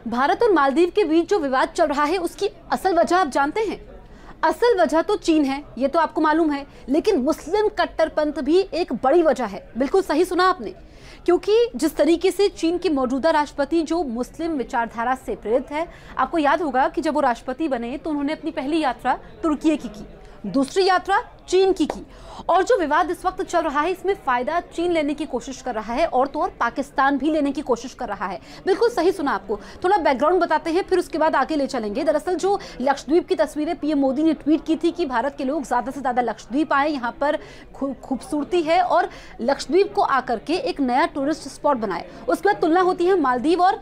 भारत और मालदीव के बीच जो विवाद चल रहा है उसकी असल वजह आप जानते हैं? असल वजह तो चीन है, ये तो आपको मालूम है, लेकिन मुस्लिम कट्टरपंथ भी एक बड़ी वजह है। बिल्कुल सही सुना आपने, क्योंकि जिस तरीके से चीन के मौजूदा राष्ट्रपति जो मुस्लिम विचारधारा से प्रेरित है, आपको याद होगा कि जब वो राष्ट्रपति बने तो उन्होंने अपनी पहली यात्रा तुर्की की, दूसरी यात्रा चीन की और जो विवाद इस वक्त चल रहा है इसमें फायदा चीन लेने की कोशिश कर रहा है और तो और पाकिस्तान भी लेने की कोशिश कर रहा है। बिल्कुल सही सुना आपको। थोड़ा बैकग्राउंड बताते हैं, फिर उसके बाद आगे ले चलेंगे। दरअसल जो लक्षद्वीप की तस्वीरें पीएम मोदी ने ट्वीट की थी कि भारत के लोग ज्यादा से ज्यादा लक्षद्वीप आए, यहाँ पर खूबसूरती है और लक्षद्वीप को आकर के एक नया टूरिस्ट स्पॉट बनाए। उसके बाद तुलना होती है मालदीव और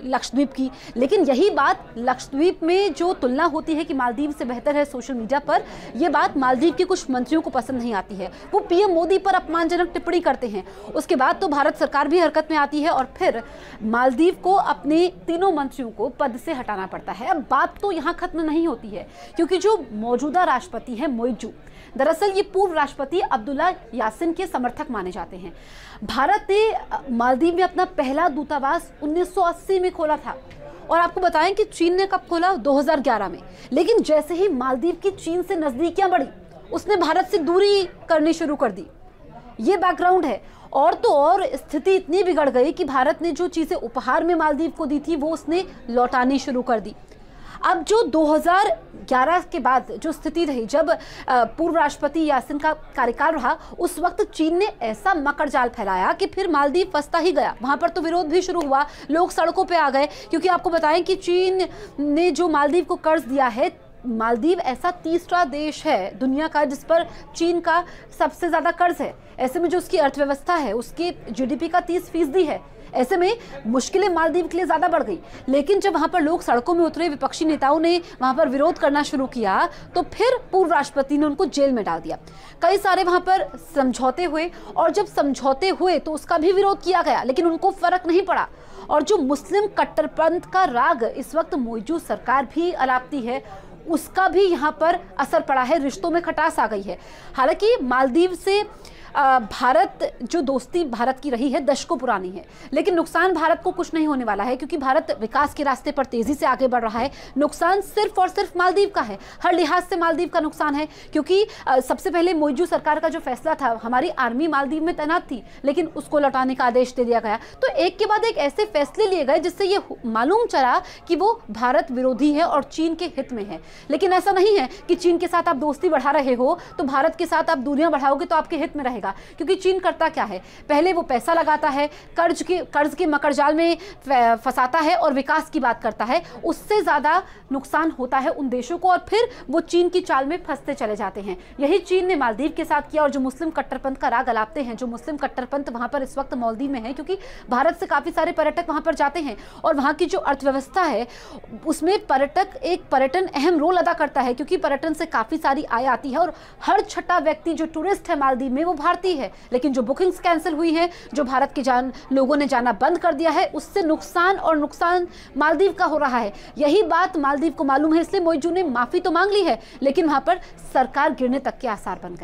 लक्षद्वीप की, लेकिन यही बात लक्षद्वीप में जो तुलना होती है कि मालदीव से बेहतर है सोशल मीडिया पर, यह बात मालदीव के कुछ मंत्रियों को पसंद नहीं आती है। वो पीएम मोदी पर अपमानजनक टिप्पणी करते हैं। उसके बाद तो भारत सरकार भी हरकत में आती है और फिर मालदीव को अपने तीनों मंत्रियों को पद से हटाना पड़ता है। अब बात तो यहाँ खत्म नहीं होती है, क्योंकि जो मौजूदा राष्ट्रपति है मोइजू, दरअसल ये पूर्व राष्ट्रपति अब्दुल्ला यासिन के समर्थक माने जाते हैं। भारत ने मालदीव में अपना पहला दूतावास 1980 में खोला था और आपको बताएं कि चीन ने कब खोला? 2011 में। लेकिन जैसे ही मालदीव की चीन से नजदीकियां बढ़ी, उसने भारत से दूरी करनी शुरू कर दी। ये बैकग्राउंड है। और तो और स्थिति इतनी बिगड़ गई कि भारत ने जो चीजें उपहार में मालदीव को दी थी वो उसने लौटानी शुरू कर दी। अब जो 2011 के बाद जो स्थिति रही, जब पूर्व राष्ट्रपति यासिन का कार्यकाल रहा, उस वक्त चीन ने ऐसा मकर जाल फैलाया कि फिर मालदीव फंसता ही गया। वहां पर तो विरोध भी शुरू हुआ, लोग सड़कों पे आ गए, क्योंकि आपको बताएं कि चीन ने जो मालदीव को कर्ज दिया है, मालदीव ऐसा तीसरा देश है दुनिया का जिस पर चीन का सबसे ज्यादा कर्ज है। ऐसे में जो उसकी अर्थव्यवस्था है उसके जीडीपी का 30% है। ऐसे में मुश्किलें मालदीव के लिए ज्यादा बढ़ गई। लेकिन जब वहां पर लोग सड़कों में उतरे, विपक्षी नेताओं ने वहां पर विरोध करना शुरू किया, तो फिर पूर्व राष्ट्रपति ने उनको जेल में डाल दिया। कई सारे वहां पर समझौते हुए और जब समझौते हुए तो उसका भी विरोध किया गया, लेकिन उनको फर्क नहीं पड़ा। और जो मुस्लिम कट्टरपंथ का राग इस वक्त मोइजू सरकार भी अलापती है, उसका भी यहाँ पर असर पड़ा है, रिश्तों में खटास आ गई है। हालांकि मालदीव से भारत जो दोस्ती भारत की रही है दशकों पुरानी है, लेकिन नुकसान भारत को कुछ नहीं होने वाला है, क्योंकि भारत विकास के रास्ते पर तेजी से आगे बढ़ रहा है। नुकसान सिर्फ और सिर्फ मालदीव का है, हर लिहाज से मालदीव का नुकसान है। क्योंकि सबसे पहले मोइजू सरकार का जो फैसला था, हमारी आर्मी मालदीव में तैनात थी, लेकिन उसको लौटाने का आदेश दे दिया गया। तो एक के बाद एक ऐसे फैसले लिए गए जिससे ये मालूम चला कि वो भारत विरोधी है और चीन के हित में है। लेकिन ऐसा नहीं है कि चीन के साथ आप दोस्ती बढ़ा रहे हो तो भारत के साथ आप दूरियां बढ़ाओगे तो आपके हित में रहेगा। क्योंकि चीन करता क्या है, पहले वो पैसा लगाता है, कर्ज के मकड़जाल में फंसाता है और विकास की बात करता है। उससे ज्यादा नुकसान होता है उन देशों को और फिर वो चीन की चाल में फंसते चले जाते हैं। यही चीन ने मालदीव के साथ किया। और जो मुस्लिम कट्टरपंथ का राग अलापते हैं, जो मुस्लिम कट्टरपंथ वहां पर इस वक्त मालदीव में है, क्योंकि भारत से काफी सारे पर्यटक वहां पर जाते हैं और वहां की जो अर्थव्यवस्था है उसमें पर्यटन अहम रोल अदा करता है, क्योंकि पर्यटन से काफी सारी आय आती है और हर छठा व्यक्ति जो टूरिस्ट है मालदीव में वो भारतीय है। लेकिन जो बुकिंग्स कैंसिल हुई है, जो भारत के लोगों ने जाना बंद कर दिया है, उससे नुकसान मालदीव का हो रहा है। यही बात मालदीव को मालूम है, इसलिए मोइजू ने माफी तो मांग ली है, लेकिन वहां पर सरकार गिरने तक के आसार बन गए।